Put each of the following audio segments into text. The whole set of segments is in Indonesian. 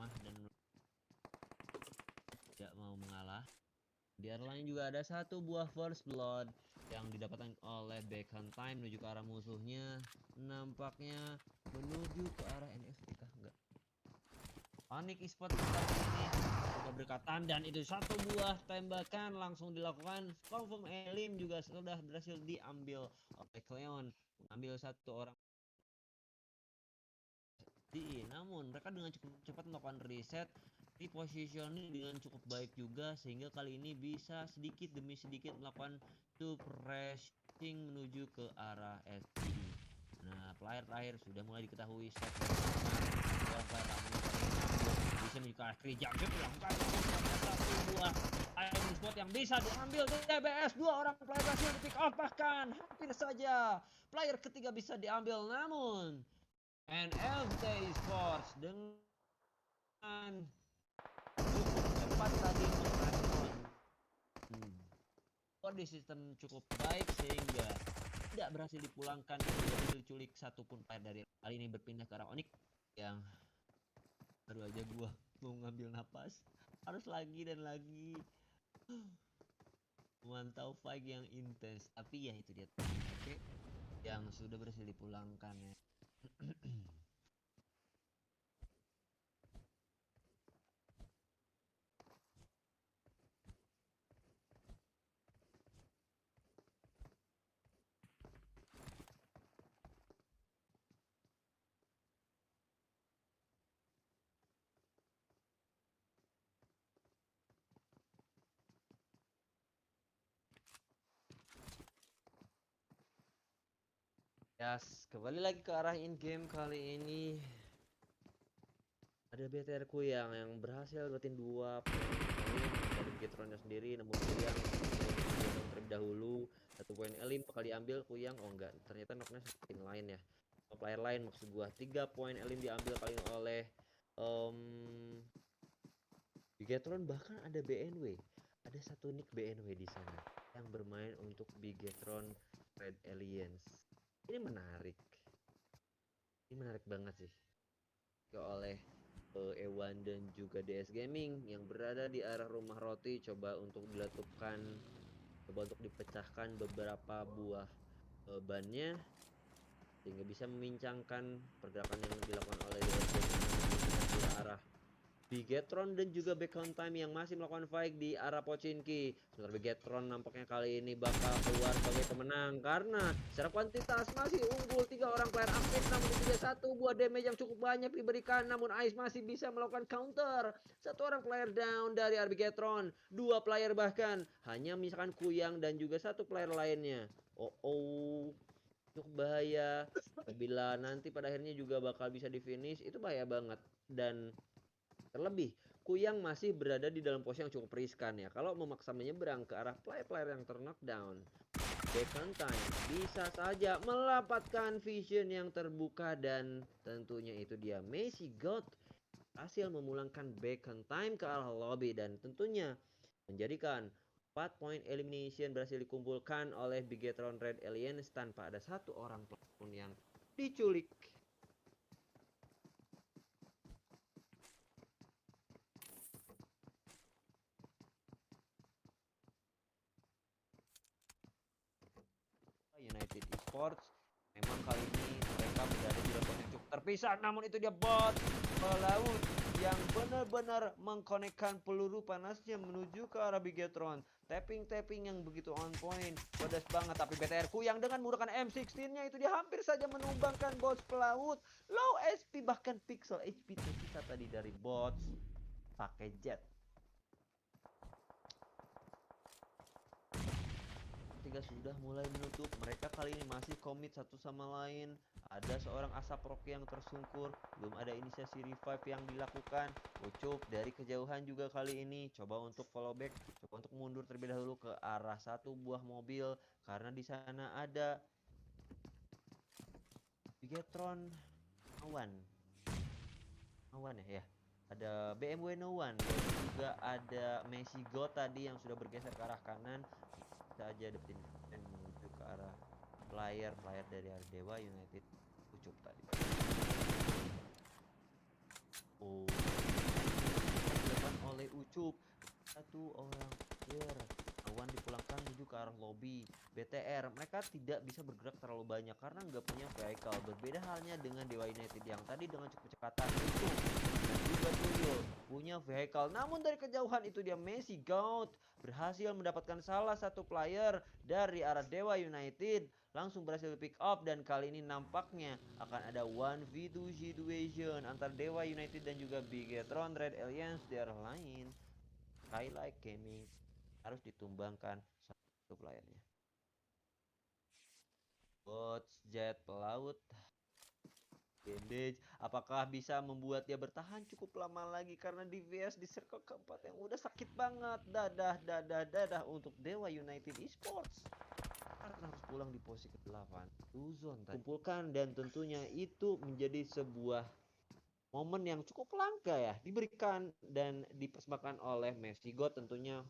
lemah dan tidak mau mengalah. Di area lain juga ada satu buah first blood yang didapatkan oleh Bacon Time menuju ke arah musuhnya. Nampaknya menuju ke arah NFT kah? Enggak. Panik Esport kali ini sudah berkatan dan itu satu buah tembakan langsung dilakukan. Confirm Elim juga sudah berhasil diambil oleh Cleon, mengambil satu orang. Namun mereka dengan cukup cepat melakukan reset, repositioning dengan cukup baik juga sehingga kali ini bisa sedikit demi sedikit melakukan suppressing menuju ke arah FPI. Nah, player terakhir sudah mulai diketahui set bisa menuju ke arah jam dilakukan satu buah item spot yang bisa diambil di DBS. Dua orang player berhasil di pick off, bahkan hampir saja player ketiga bisa diambil, namun NFT Sports dengan cukup cepat tadi merespon body system cukup baik sehingga tidak berhasil dipulangkan, tidak diculik satupun player dari kali ini. Berpindah ke arah Onyx yang baru aja gua mau ngambil napas, harus lagi dan lagi memantau fight yang intens, tapi ya itu dia yang sudah berhasil dipulangkan ya. Yes, kembali lagi ke arah in game. Kali ini ada BTR Kuyang yang berhasil dapetin 2 poin dari Bigetronnya sendiri, namun Kuyang terlebih dahulu 1 poin Elim bakal diambil Kuyang. Oh enggak, ternyata knocknya tim lain ya, player lain maksud gua. 3 poin Elim diambil kali ini oleh Bigetron. Bahkan ada BNW, ada satu nick BNW di sana yang bermain untuk Bigetron Red Aliens. Ini menarik banget sih oleh Ewan dan juga DS Gaming yang berada di arah rumah roti. Coba untuk diletupkan, coba untuk dipecahkan beberapa buah bannya sehingga bisa memincangkan pergerakan yang dilakukan oleh DS Gaming ke arah Bigetron dan juga Bacon Time yang masih melakukan fight di arah Pochinki. Sementara Bigetron nampaknya kali ini bakal keluar sebagai pemenang karena secara kuantitas masih unggul. 3 orang player aktif, namun tidak satu buah damage yang cukup banyak diberikan. Namun Ice masih bisa melakukan counter. 1 orang player down dari Bigetron, 2 player bahkan hanya misalkan Kuyang dan juga 1 player lainnya. Cukup bahaya. Apabila nanti pada akhirnya juga bakal bisa di finish, itu bahaya banget. Dan terlebih Kuyang masih berada di dalam posisi yang cukup riskan ya. Kalau memaksa menyeberang ke arah player-player yang ter-knockdown, Bacon Time bisa saja mendapatkan vision yang terbuka dan tentunya itu dia Messi God hasil memulangkan Bacon Time ke arah lobby dan tentunya menjadikan 4 poin elimination berhasil dikumpulkan oleh Bigetron Red Aliens tanpa ada satu orang pun yang diculik. United Esports memang kali ini mereka berada di level yang cukup terpisah, namun itu dia bot pelaut yang benar-benar mengkonekkan peluru panasnya menuju ke arah Bigetron. Tapping yang begitu on point, pedas banget. Tapi BTR Kuyang dengan menggunakan M16-nya itu dia hampir saja menumbangkan bot pelaut. Low SP, bahkan pixel HP tersisa tadi dari bot pakai jet. Tiga sudah mulai menutup. Mereka kali ini masih komit satu sama lain. Ada seorang asap rock yang tersungkur. Belum ada inisiasi revive yang dilakukan. Ucup dari kejauhan juga kali ini coba untuk follow back, coba untuk mundur terlebih dahulu ke arah satu buah mobil karena di sana ada Bigetron Awan ya. Ada BMW No One dan juga ada Messi God tadi yang sudah bergeser ke arah kanan. Saja dapetin dan menuju ke arah player dari Ardewa United Ucup tadi. Shinobi, BTR, mereka tidak bisa bergerak terlalu banyak karena nggak punya vehicle. Berbeda halnya dengan Dewa United yang tadi dengan cukup kecepatan itu dan juga Tuyul punya vehicle. Namun dari kejauhan itu dia Messi Goat berhasil mendapatkan salah satu player dari arah Dewa United, langsung berhasil pick up dan kali ini nampaknya akan ada 1v2 situation antara Dewa United dan juga Bigetron Red Alliance di arah lain. Skylight Gaming harus ditumbangkan satu playernya. Bots Jet pelaut Bandage, apakah bisa membuat dia bertahan cukup lama lagi karena di VS di circle keempat yang udah sakit banget. Dadah untuk Dewa United Esports karena harus pulang di posisi ke-8. Luzon kumpulkan dan tentunya itu menjadi sebuah momen yang cukup langka ya diberikan dan dipersembahkan oleh Messi God tentunya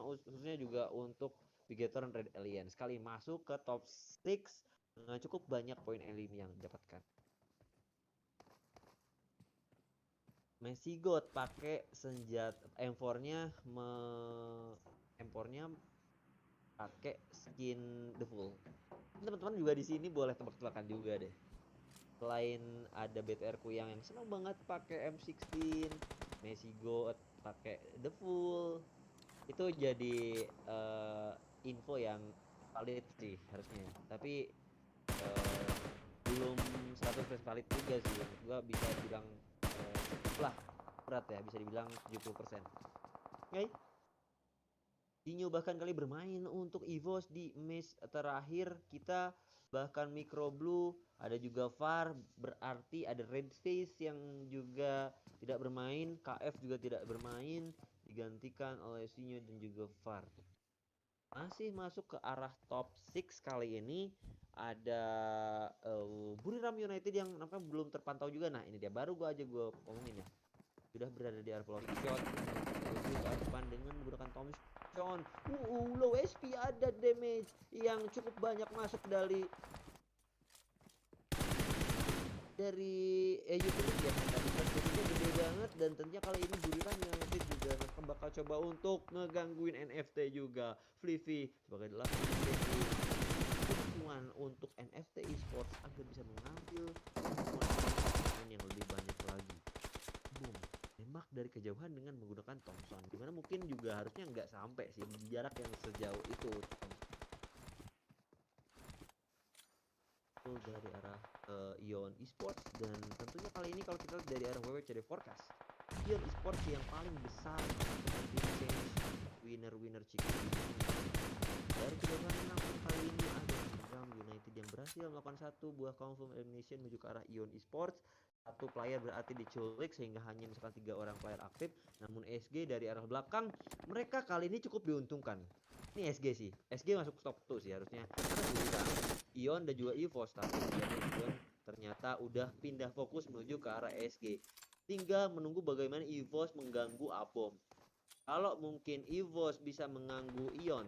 khususnya juga untuk Bigetron Red Alien sekali masuk ke top 6 dengan cukup banyak poin elim yang didapatkan. Messi God pakai senjata M4-nya M4-nya pakai skin The Full. Teman-teman juga di sini boleh tebak-tebakan juga deh. Selain ada BTR ku yang senang banget pakai M16, Messi God pakai The Full, itu jadi info yang valid sih harusnya. Tapi belum 100% valid juga sih. Gua bisa bilang cukup lah berat ya, bisa dibilang 70%. Oke. Dinyo bahkan kali bermain untuk EVOS di match terakhir kita, bahkan Micro Blue, ada juga VAR, berarti ada Red Face yang juga tidak bermain, KF juga tidak bermain, digantikan oleh Sinyo dan juga VAR. Masih masuk ke arah top 6 kali ini ada Buriram United yang nampaknya belum terpantau juga. Nah ini dia baru gue omongin ya, sudah berada di area pelori shot menuju ke depan dengan menggunakan Tom John. Low SP, ada damage yang cukup banyak masuk dari YouTube ya. Tadi persentasenya gede banget dan tentunya kali ini Buriram United juga bakal coba untuk ngegangguin NFT juga. Flivi sebagai delapan kebutuhan untuk NFT Esports agar bisa mengambil poin yang lebih banyak lagi. Boom, tembak dari kejauhan dengan menggunakan Thompson, dimana mungkin juga harusnya nggak sampai sih jarak yang sejauh itu dari arah Ion Esports. Dan tentunya kali ini kalau kita dari arah WWCD Forecast, Ion Esports yang paling besar change winner chicken dari kejauhan. Namun kali ini ada Buriram United yang berhasil melakukan satu buah confirm elimination menuju ke arah Ion Esports. Satu player berarti diculik sehingga hanya misalkan 3 orang player aktif. Namun SG dari arah belakang, mereka kali ini cukup diuntungkan. Ini SG sih, SG masuk top 2 sih harusnya. Ion dan juga EVOS, tapi Ion ternyata udah pindah fokus menuju ke arah SG. Tinggal menunggu bagaimana EVOS mengganggu Abom. Kalau mungkin EVOS bisa mengganggu Ion,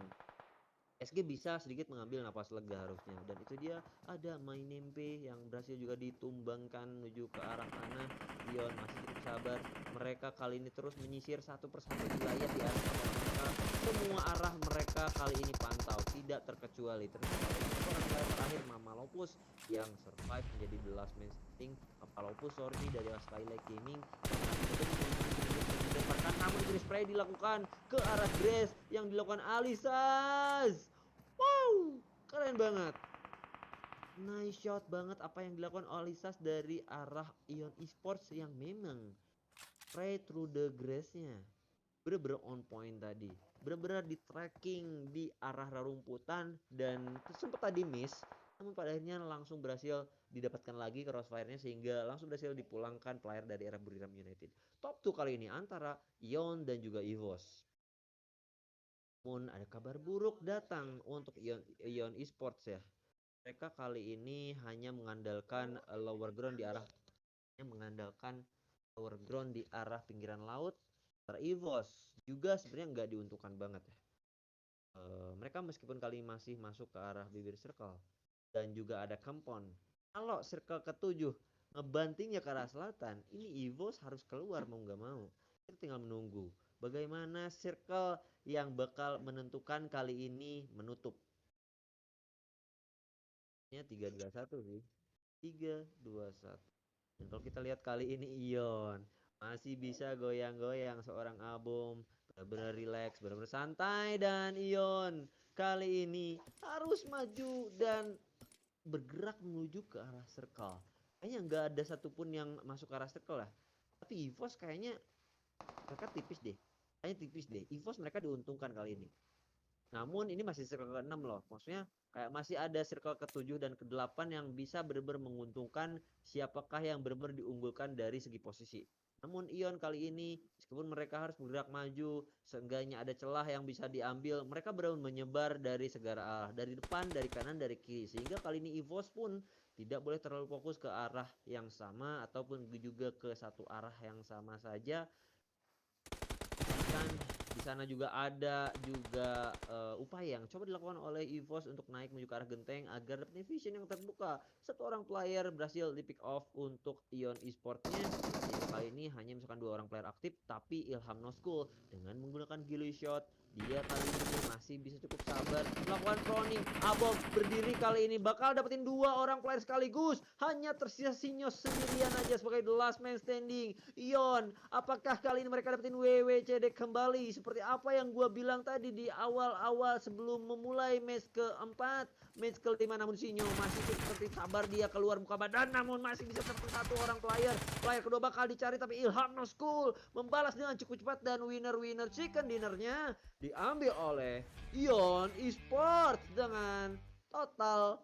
SG bisa sedikit mengambil napas lega harusnya. Dan itu dia ada Mainempe yang berhasil juga ditumbangkan menuju ke arah sana. Ion masih cukup sabar. Mereka kali ini terus menyisir satu persatu wilayah di arah mereka. Semua arah mereka kali ini pantau, tidak terkecuali. Ternyata orang terakhir Mama Lopus yang survive menjadi the last man standing. Mama Lopus sorry dari Skylight Gaming. Namun spray dilakukan ke arah Grace yang dilakukan Alisas. Wow, keren banget. Nice shot banget apa yang dilakukan Alisas dari arah Ion Esports yang memang spray through the grass-nya bener-bener on point tadi. Bener-bener di tracking di arah rerumputan dan sempat tadi miss. Namun pada akhirnya langsung berhasil didapatkan lagi crossfire-nya sehingga langsung berhasil dipulangkan player dari arah Buriram United. Top 2 kali ini antara Ion dan juga EVOS. Namun ada kabar buruk datang untuk Ion Esports ya. Mereka kali ini hanya mengandalkan lower ground di arah pinggiran laut. EVOS juga sebenarnya nggak diuntungkan banget ya. Mereka meskipun kali masih masuk ke arah bibir circle dan juga ada Kempon. Kalau circle ke-7 ngebantingnya ke arah selatan, ini EVOS harus keluar mau nggak mau. Kita tinggal menunggu bagaimana circle yang bakal menentukan kali ini menutup Nya 3-2-1 sih. 3-2-1. Dan kalau kita lihat kali ini Ion masih bisa goyang-goyang seorang Abom, benar-benar relax, benar-benar santai, dan Ion kali ini harus maju dan bergerak menuju ke arah circle. Kayaknya nggak ada satupun yang masuk ke arah circle lah. Tapi EVOS kayaknya mereka tipis deh. Kayaknya tipis deh. EVOS mereka diuntungkan kali ini. Namun ini masih circle ke-6 loh. Maksudnya kayak masih ada circle ke-7 dan ke-8 yang bisa benar-benar menguntungkan siapakah yang benar-benar diunggulkan dari segi posisi. Namun Ion kali ini meskipun mereka harus bergerak maju, seenggaknya ada celah yang bisa diambil, mereka benar-benar menyebar dari segala arah, dari depan, dari kanan, dari kiri. Sehingga kali ini EVOS pun tidak boleh terlalu fokus ke arah yang sama ataupun juga ke satu arah yang sama saja. Kan di sana juga ada juga upaya yang coba dilakukan oleh EVOS untuk naik menuju ke arah genteng agar dapat vision yang terbuka. Satu orang player berhasil di pick off untuk Ion Esportsnya. Kali ini hanya misalkan 2 orang player aktif, tapi Ilham No School dengan menggunakan ghillie shot, dia kali ini masih bisa cukup sabar melakukan proning. Abom berdiri kali ini bakal dapetin 2 orang player sekaligus. Hanya tersisa Sinyos sendirian aja sebagai the last man standing. Ion, apakah kali ini mereka dapetin WWCD kembali seperti apa yang gue bilang tadi di awal-awal sebelum memulai match keempat, match kelima, namun Sinyo masih seperti sabar, dia keluar buka badan namun masih bisa terpukul satu orang player kedua bakal dicari, tapi Ilham No School membalas dengan cukup cepat dan winner chicken dinnernya diambil oleh Ion Esports dengan total